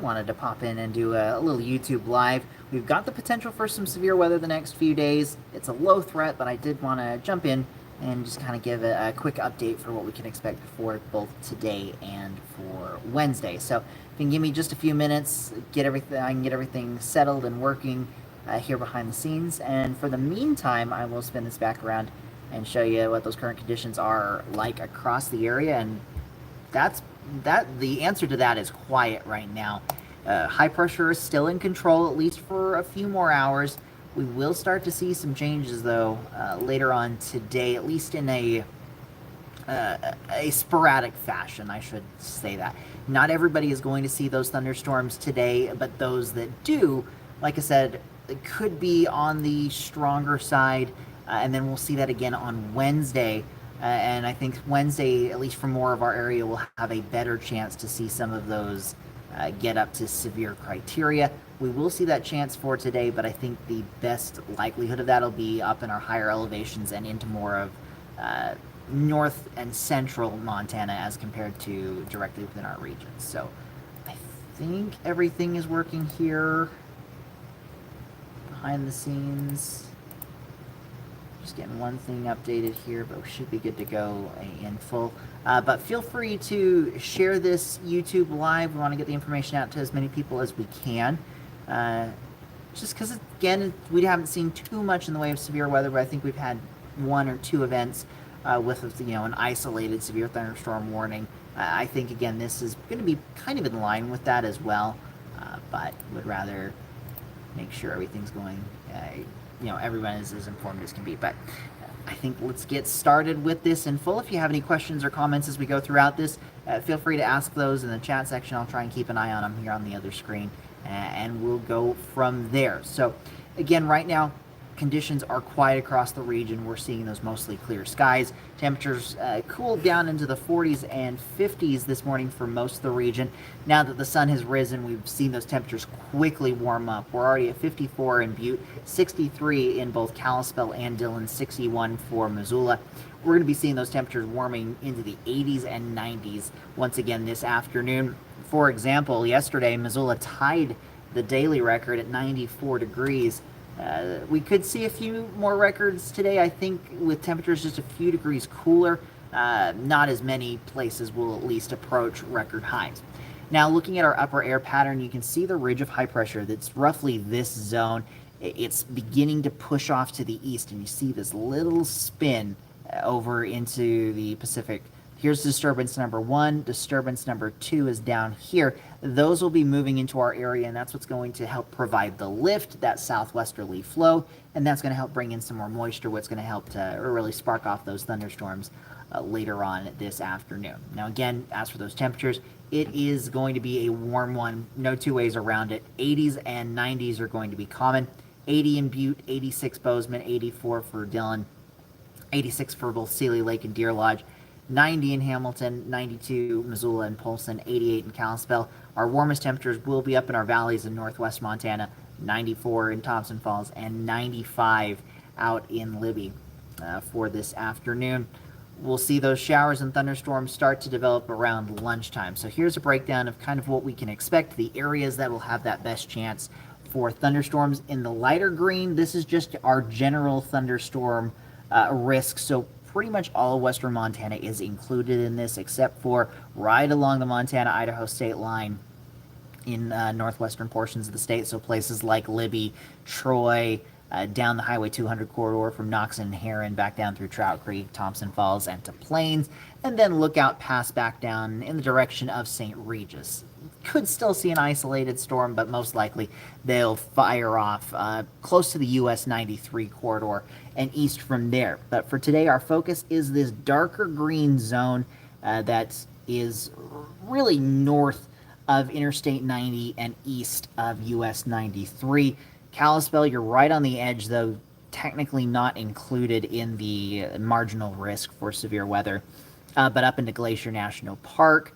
wanted to pop in and do a little YouTube live. We've got the potential for some severe weather the next few days. It's a low threat, but I did want to jump in and just kind of give a quick update for what we can expect for both today and for Wednesday. So if you can give me just a few minutes, I can get everything settled and working here behind the scenes. And for the meantime, I will spin this back around and show you what those current conditions are like across the area. And the answer to that is quiet right now. High pressure is still in control, at least for a few more hours. We will start to see some changes, though, later on today, at least in a sporadic fashion, I should say that. Not everybody is going to see those thunderstorms today, but those that do, like I said, it could be on the stronger side, and then we'll see that again on Wednesday. And I think Wednesday, at least for more of our area, will have a better chance to see some of those get up to severe criteria. We will see that chance for today, but I think the best likelihood of that will be up in our higher elevations and into more of north and central Montana as compared to directly within our regions. So I think everything is working here behind the scenes. Just getting one thing updated here, but we should be good to go in full. But feel free to share this YouTube live. We want to get the information out to as many people as we can. Just because, again, we haven't seen too much in the way of severe weather, but I think we've had one or two events with an isolated severe thunderstorm warning. I think, again, this is going to be kind of in line with that as well, but would rather make sure everything's going everyone is as informed as can be. But I think let's get started with this in full. If you have any questions or comments as we go throughout this, feel free to ask those in the chat section. I'll try and keep an eye on them here on the other screen, and we'll go from there. So again, right now, conditions are quiet across the region. We're seeing those mostly clear skies. Temperatures cooled down into the 40s and 50s this morning for most of the region. Now that the sun has risen, we've seen those temperatures quickly warm up. We're already at 54 in Butte, 63 in both Kalispell and Dillon, 61 for Missoula. We're going to be seeing those temperatures warming into the 80s and 90s once again this afternoon. For example, yesterday, Missoula tied the daily record at 94 degrees. We could see a few more records today, I think, with temperatures just a few degrees cooler. Not as many places will at least approach record highs. Now, looking at our upper air pattern, you can see the ridge of high pressure that's roughly this zone. It's beginning to push off to the east, and you see this little spin over into the Pacific. Here's disturbance number 1. Disturbance number 2 is down here. Those will be moving into our area, and that's what's going to help provide the lift, that southwesterly flow, and that's going to help bring in some more moisture, what's going to help to really spark off those thunderstorms later on this afternoon. Now, again, as for those temperatures, it is going to be a warm one. No two ways around it. 80s and 90s are going to be common. 80 in Butte, 86 Bozeman, 84 for Dillon, 86 for both Seeley Lake and Deer Lodge, 90 in Hamilton, 92 Missoula and Polson, 88 in Kalispell. Our warmest temperatures will be up in our valleys in northwest Montana, 94 in Thompson Falls, and 95 out in Libby for this afternoon. We'll see those showers and thunderstorms start to develop around lunchtime. So here's a breakdown of kind of what we can expect, the areas that will have that best chance for thunderstorms. In the lighter green, this is just our general thunderstorm risk. So pretty much all of western Montana is included in this, except for right along the Montana-Idaho state line in northwestern portions of the state. So places like Libby, Troy, down the Highway 200 corridor from Knox and Heron back down through Trout Creek, Thompson Falls, and to Plains, and then Lookout Pass back down in the direction of St. Regis. Could still see an isolated storm, but most likely they'll fire off close to the US 93 corridor and east from there. But for today, our focus is this darker green zone that is really north of Interstate 90 and east of US 93. Kalispell, you're right on the edge, though technically not included in the marginal risk for severe weather, but up into Glacier National Park,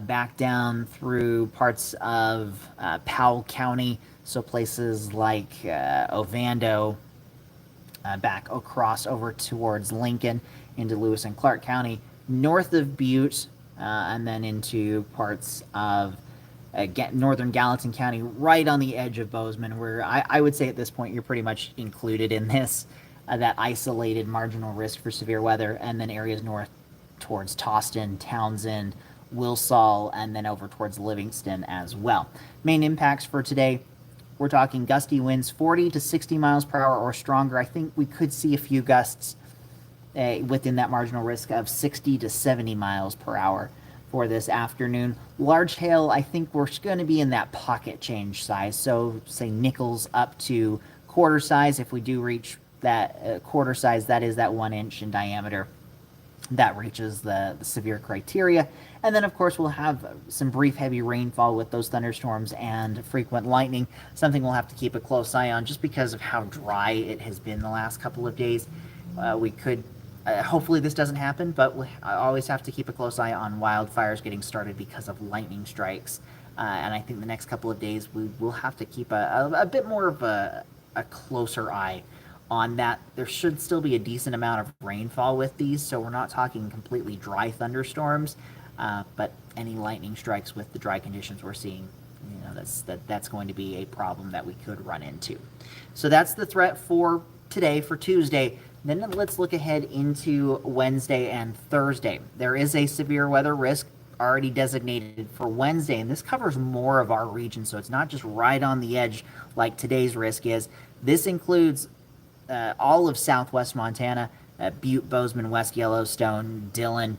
back down through parts of Powell County, so places like Ovando, back across over towards Lincoln, into Lewis and Clark County, north of Butte, and then into parts of northern Gallatin County, right on the edge of Bozeman, where I would say at this point you're pretty much included in this, that isolated marginal risk for severe weather, and then areas north towards Toston, Townsend, Wilsall, and then over towards Livingston as well. Main impacts for today, we're talking gusty winds 40 to 60 miles per hour or stronger. I think we could see a few gusts within that marginal risk of 60 to 70 miles per hour for this afternoon. Large hail, I think we're going to be in that pocket change size. So say nickels up to quarter size. If we do reach that quarter size, that is that 1 inch in diameter. That reaches the severe criteria. And then, of course, we'll have some brief heavy rainfall with those thunderstorms and frequent lightning, something we'll have to keep a close eye on just because of how dry it has been the last couple of days. We could, hopefully this doesn't happen, but we always have to keep a close eye on wildfires getting started because of lightning strikes. And I think the next couple of days we will have to keep a bit more of a closer eye on that. There should still be a decent amount of rainfall with these, so we're not talking completely dry thunderstorms, but any lightning strikes with the dry conditions we're seeing, that's going to be a problem that we could run into. So that's the threat for today, for Tuesday. Then let's look ahead into Wednesday and Thursday. There is a severe weather risk already designated for Wednesday, and this covers more of our region, so it's not just right on the edge like today's risk is. This includes all of southwest Montana, Butte, Bozeman, West Yellowstone, Dillon,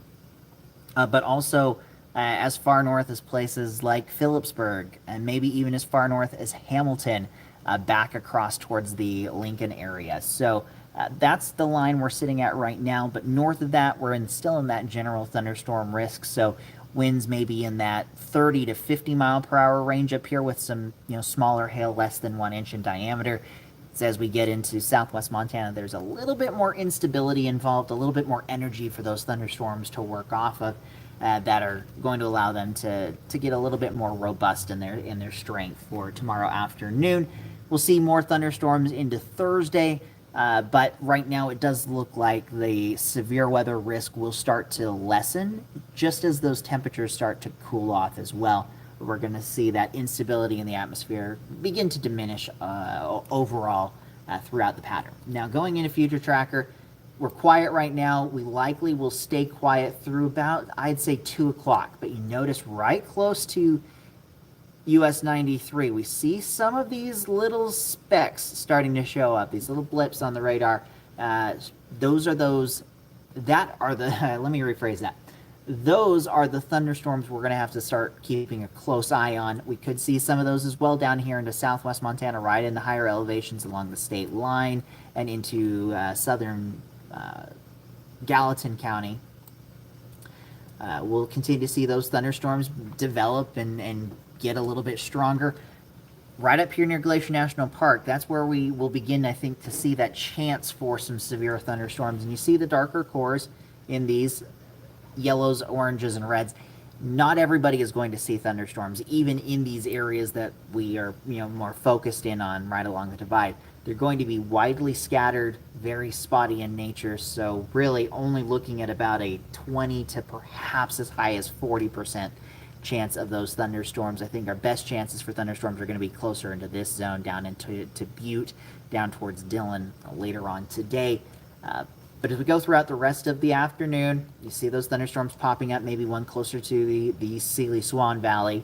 but also as far north as places like Phillipsburg, and maybe even as far north as Hamilton, back across towards the Lincoln area. So that's the line we're sitting at right now, but north of that, we're still in that general thunderstorm risk, so winds may be in that 30 to 50 mile per hour range up here with some smaller hail less than 1 inch in diameter. As we get into southwest Montana, there's a little bit more instability involved, a little bit more energy for those thunderstorms to work off of, that are going to allow them to get a little bit more robust in their strength for tomorrow afternoon. We'll see more thunderstorms into Thursday, but right now it does look like the severe weather risk will start to lessen just as those temperatures start to cool off as well. We're going to see that instability in the atmosphere begin to diminish overall throughout the pattern. Now, going into Future Tracker, we're quiet right now. We likely will stay quiet through about, I'd say, 2 o'clock. But you notice right close to US 93, we see some of these little specks starting to show up, these little blips on the radar. Let me rephrase that. Those are the thunderstorms we're going to have to start keeping a close eye on. We could see some of those as well down here into southwest Montana, right in the higher elevations along the state line and into southern Gallatin County. We'll continue to see those thunderstorms develop and get a little bit stronger. Right up here near Glacier National Park, that's where we will begin, I think, to see that chance for some severe thunderstorms. And you see the darker cores in these yellows, oranges, and reds. Not everybody is going to see thunderstorms, even in these areas that we are more focused in on right along the divide. They're going to be widely scattered, very spotty in nature, so really only looking at about a 20 to perhaps as high as 40% chance of those thunderstorms. I think our best chances for thunderstorms are going to be closer into this zone, down into Butte, down towards Dillon later on today. But as we go throughout the rest of the afternoon, you see those thunderstorms popping up, maybe one closer to the Sealy-Swan Valley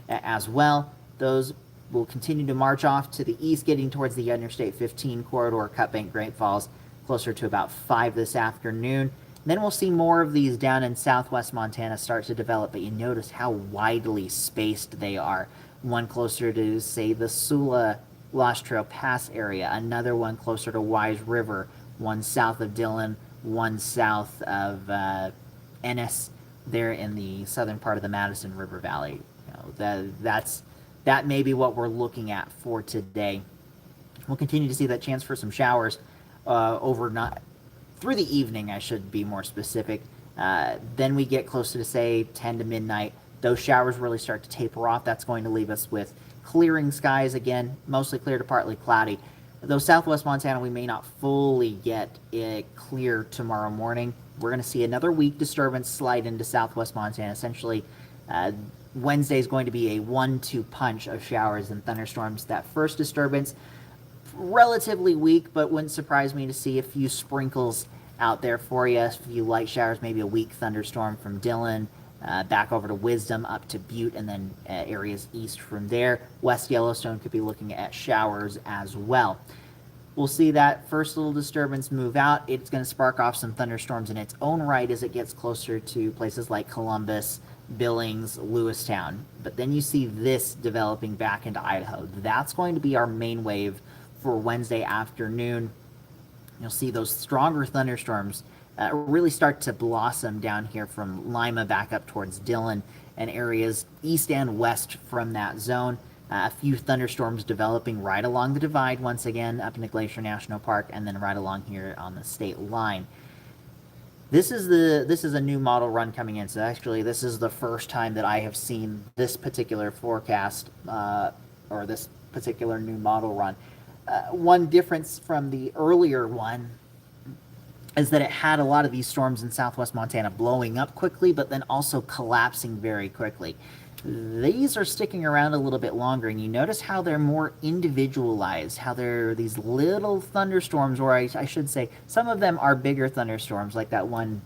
as well. Those will continue to march off to the east, getting towards the Interstate 15 corridor, Cut Bank, Great Falls, closer to about 5 this afternoon. Then we'll see more of these down in southwest Montana start to develop, but you notice how widely spaced they are. One closer to, say, the Sula Lost Trail Pass area, another one closer to Wise River, one south of Dillon, one south of Ennis, there in the southern part of the Madison River Valley. That may be what we're looking at for today. We'll continue to see that chance for some showers through the evening, I should be more specific. Then we get closer to, say, 10 to midnight. Those showers really start to taper off. That's going to leave us with clearing skies again, mostly clear to partly cloudy. Though southwest Montana, we may not fully get it clear tomorrow morning. We're going to see another weak disturbance slide into southwest Montana. Essentially, Wednesday is going to be a 1-2 punch of showers and thunderstorms. That first disturbance, relatively weak, but wouldn't surprise me to see a few sprinkles out there for you. A few light showers, maybe a weak thunderstorm from Dillon, back over to Wisdom, up to Butte, and then areas east from there. West Yellowstone could be looking at showers as well. We'll see that first little disturbance move out. It's going to spark off some thunderstorms in its own right as it gets closer to places like Columbus, Billings, Lewistown. But then you see this developing back into Idaho. That's going to be our main wave for Wednesday afternoon. You'll see those stronger thunderstorms really start to blossom down here from Lima back up towards Dillon and areas east and west from that zone. A few thunderstorms developing right along the divide once again up into Glacier National Park, and then right along here on the state line. This is a new model run coming in. So actually, this is the first time that I have seen this particular forecast or this particular new model run. One difference from the earlier one is that it had a lot of these storms in southwest Montana blowing up quickly, but then also collapsing very quickly. These are sticking around a little bit longer, and you notice how they're more individualized, how they're these little thunderstorms, or I should say, some of them are bigger thunderstorms, like that one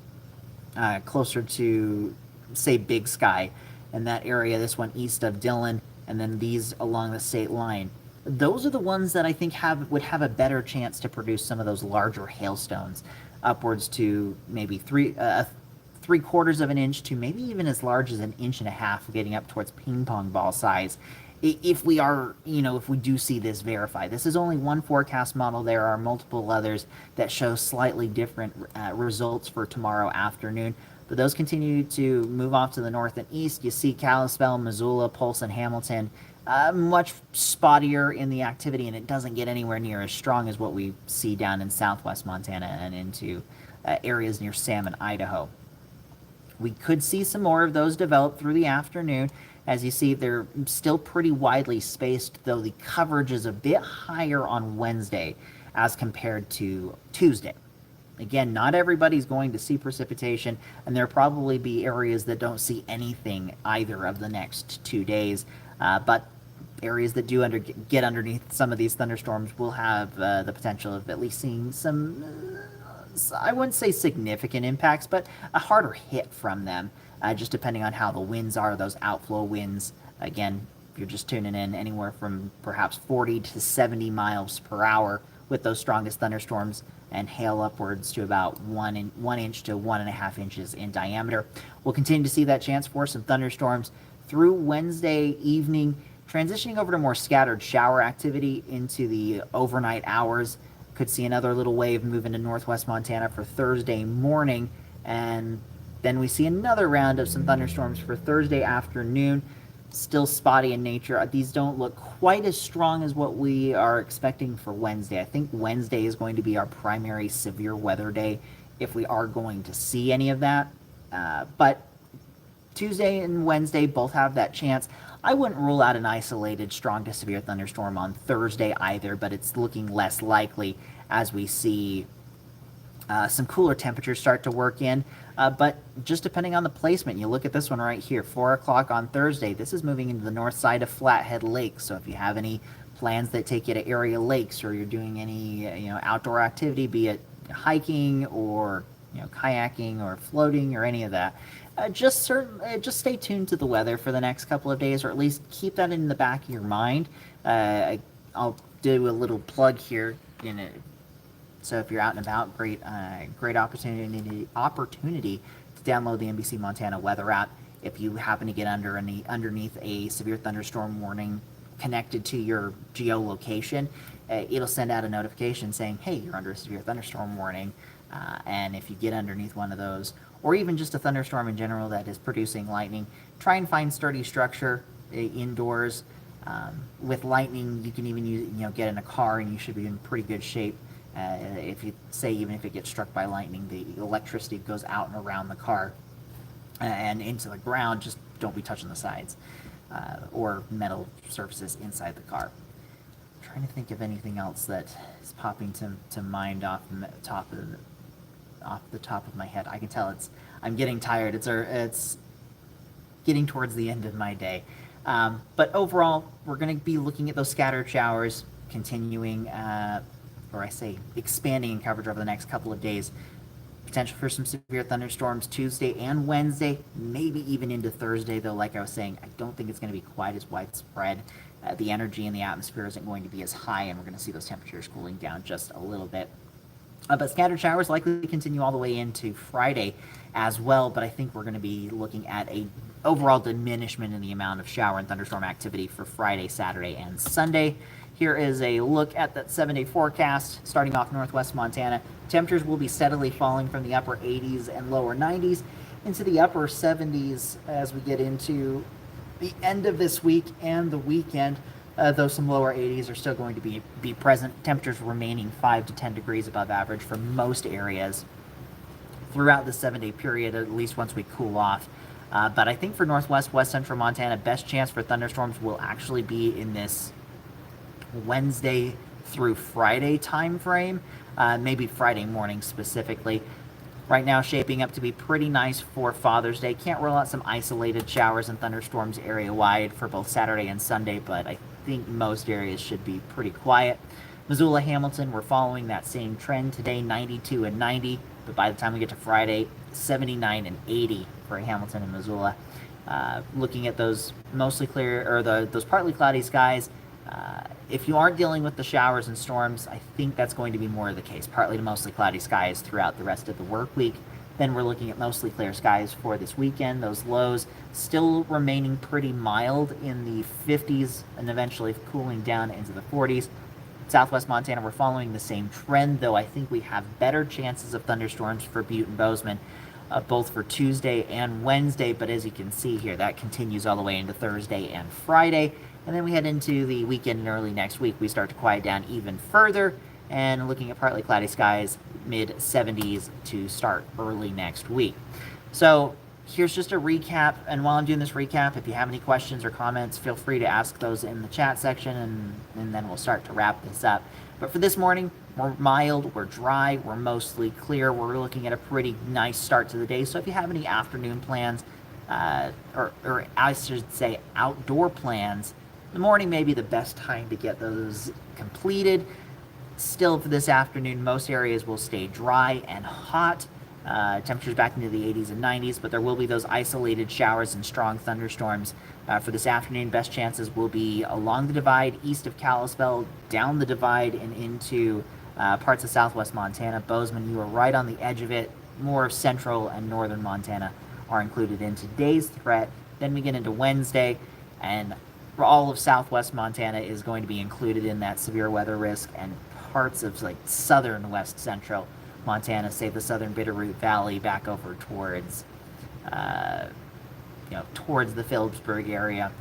closer to, say, Big Sky, and that area, this one east of Dillon, and then these along the state line. Those are the ones that I think would have a better chance to produce some of those larger hailstones, upwards to maybe 3/4 of an inch to maybe even as large as 1.5 inches, getting up towards ping pong ball size. If we are, if we do see this verified. This is only one forecast model. There are multiple others that show slightly different results for tomorrow afternoon. But those continue to move off to the north and east. You see Kalispell, Missoula, Polson, Hamilton, much spottier in the activity, and it doesn't get anywhere near as strong as what we see down in southwest Montana and into areas near Salmon, Idaho. We could see some more of those develop through the afternoon. As you see, they're still pretty widely spaced, though the coverage is a bit higher on Wednesday as compared to Tuesday. Again, not everybody's going to see precipitation, and there'll probably be areas that don't see anything either of the next 2 days. But areas that do get underneath some of these thunderstorms will have the potential of at least seeing some, I wouldn't say significant impacts, but a harder hit from them, just depending on how the winds are, those outflow winds. Again, if you're just tuning in, anywhere from perhaps 40 to 70 miles per hour with those strongest thunderstorms, and hail upwards to about 1 inch to 1.5 inches in diameter. We'll continue to see that chance for some thunderstorms through Wednesday evening, transitioning over to more scattered shower activity into the overnight hours. Could see another little wave move into northwest Montana for Thursday morning, and then we see another round of some thunderstorms for Thursday afternoon. Still spotty in nature. These don't look quite as strong as what we are expecting for Wednesday. I think Wednesday is going to be our primary severe weather day if we are going to see any of that. But Tuesday and Wednesday both have that chance. I wouldn't rule out an isolated strong to severe thunderstorm on Thursday either, but it's looking less likely as we see some cooler temperatures start to work in. But just depending on the placement, you look at this one right here, 4 o'clock on Thursday. This is moving into the north side of Flathead Lake. So if you have any plans that take you to area lakes, or you're doing any outdoor activity, be it hiking or kayaking or floating or any of that, just stay tuned to the weather for the next couple of days, or at least keep that in the back of your mind. I'll do a little plug here in it. So if you're out and about, great opportunity to download the NBC Montana weather app. If you happen to get underneath a severe thunderstorm warning connected to your geolocation, it'll send out a notification saying, hey, you're under a severe thunderstorm warning. And if you get underneath one of those, or even just a thunderstorm in general that is producing lightning, try and find sturdy structure indoors. With lightning, you can even get in a car and you should be in pretty good shape. If you say, even if it gets struck by lightning, the electricity goes out and around the car and into the ground. Just don't be touching the sides or metal surfaces inside the car. I'm trying to think of anything else that is popping to mind off the top of my head. I can tell I'm getting tired. It's getting towards the end of my day. But overall, we're going to be looking at those scattered showers continuing, or I say expanding in coverage over the next couple of days. Potential for some severe thunderstorms Tuesday and Wednesday, maybe even into Thursday, though, like I was saying, I don't think it's going to be quite as widespread. The energy in the atmosphere isn't going to be as high, and we're going to see those temperatures cooling down just a little bit. But scattered showers likely to continue all the way into Friday as well, but I think we're going to be looking at a overall diminishment in the amount of shower and thunderstorm activity for Friday, Saturday, and Sunday. Here is a look at that 7-day forecast. Starting off northwest Montana, temperatures will be steadily falling from the upper 80s and lower 90s into the upper 70s as we get into the end of this week and the weekend, though some lower 80s are still going to be present. Temperatures remaining 5 to 10 degrees above average for most areas throughout the 7-day period, at least once we cool off. But I think for northwest, west central Montana, best chance for thunderstorms will actually be in this Wednesday through Friday time frame, maybe Friday morning specifically. Right now shaping up to be pretty nice for Father's Day. Can't rule out some isolated showers and thunderstorms area-wide for both Saturday and Sunday, but I think most areas should be pretty quiet. Missoula, Hamilton, we're following that same trend today, 92 and 90, but by the time we get to Friday, 79 and 80 for Hamilton and Missoula. Looking at those mostly clear, or those partly cloudy skies, if you aren't dealing with the showers and storms, I think that's going to be more of the case. Partly to mostly cloudy skies throughout the rest of the work week. Then we're looking at mostly clear skies for this weekend. Those lows still remaining pretty mild in the 50s and eventually cooling down into the 40s. Southwest Montana, we're following the same trend, though I think we have better chances of thunderstorms for Butte and Bozeman, both for Tuesday and Wednesday. But as you can see here, that continues all the way into Thursday and Friday. And then we head into the weekend and early next week. We start to quiet down even further, and looking at partly cloudy skies, mid-70s to start early next week. So here's just a recap, and while I'm doing this recap, if you have any questions or comments, feel free to ask those in the chat section, and then we'll start to wrap this up. But for this morning, we're mild, we're dry, we're mostly clear. We're looking at a pretty nice start to the day. So if you have any afternoon plans, or I should say outdoor plans, the morning may be the best time to get those completed. Still, for this afternoon, most areas will stay dry and hot. Temperatures back into the 80s and 90s, but there will be those isolated showers and strong thunderstorms. For this afternoon, best chances will be along the divide, east of Kalispell, down the divide, and into parts of southwest Montana. Bozeman, you are right on the edge of it. More of central and northern Montana are included in today's threat. Then we get into Wednesday, and for all of southwest Montana is going to be included in that severe weather risk, and parts of like southern west central Montana, say the southern Bitterroot Valley back over towards towards the Phillipsburg area,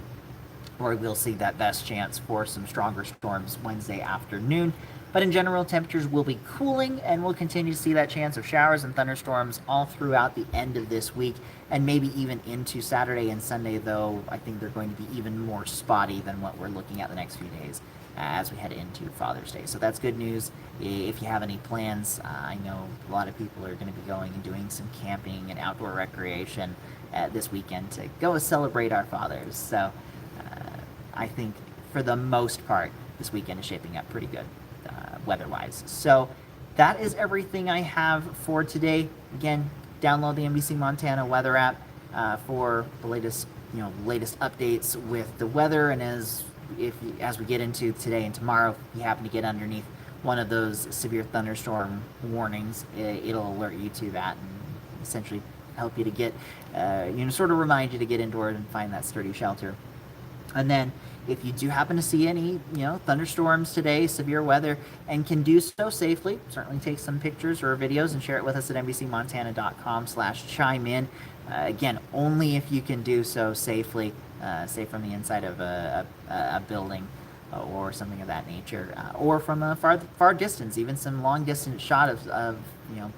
where we'll see that best chance for some stronger storms Wednesday afternoon. But in general, temperatures will be cooling, and we'll continue to see that chance of showers and thunderstorms all throughout the end of this week, and maybe even into Saturday and Sunday, though I think they're going to be even more spotty than what we're looking at the next few days as we head into Father's Day. So that's good news. If you have any plans, I know a lot of people are going to be going and doing some camping and outdoor recreation this weekend to go celebrate our fathers. So I think for the most part, this weekend is shaping up pretty good weather-wise. So that is everything I have for today. Again, download the NBC Montana weather app for the latest updates with the weather, and as we get into today and tomorrow, if you happen to get underneath one of those severe thunderstorm warnings, it'll alert you to that and essentially help you to get, sort of remind you to get indoors and find that sturdy shelter. And then if you do happen to see any, thunderstorms today, severe weather, and can do so safely, certainly take some pictures or videos and share it with us at nbcmontana.com/chime in. Again, only if you can do so safely, say from the inside of a building or something of that nature, or from a far distance. Even some long distance shot of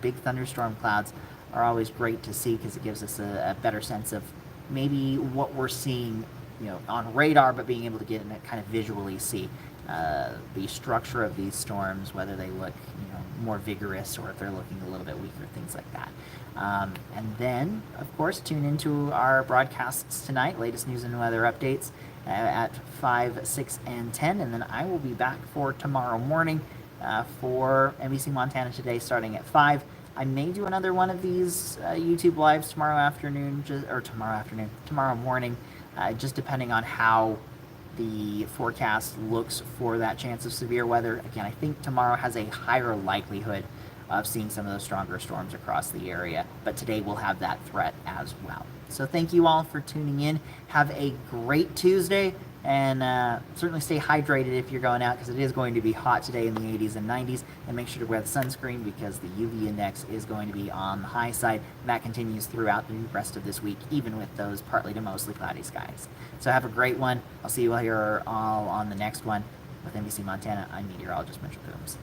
big thunderstorm clouds are always great to see, because it gives us a better sense of maybe what we're seeing on radar, but being able to get in it, kind of visually see the structure of these storms, whether they look more vigorous or if they're looking a little bit weaker, things like that. And then, of course, tune into our broadcasts tonight, latest news and weather updates at 5, 6, and 10. And then I will be back for tomorrow morning for NBC Montana Today starting at 5. I may do another one of these YouTube lives tomorrow morning, just depending on how the forecast looks for that chance of severe weather. Again, I think tomorrow has a higher likelihood of seeing some of those stronger storms across the area, but today we'll have that threat as well. So thank you all for tuning in. Have a great Tuesday, and certainly stay hydrated if you're going out, because it is going to be hot today in the 80s and 90s, and make sure to wear the sunscreen because the UV index is going to be on the high side, and that continues throughout the rest of this week, even with those partly to mostly cloudy skies. So have a great one. I'll see you all here all on the next one. With NBC Montana, I'm meteorologist Mitchell Coombs.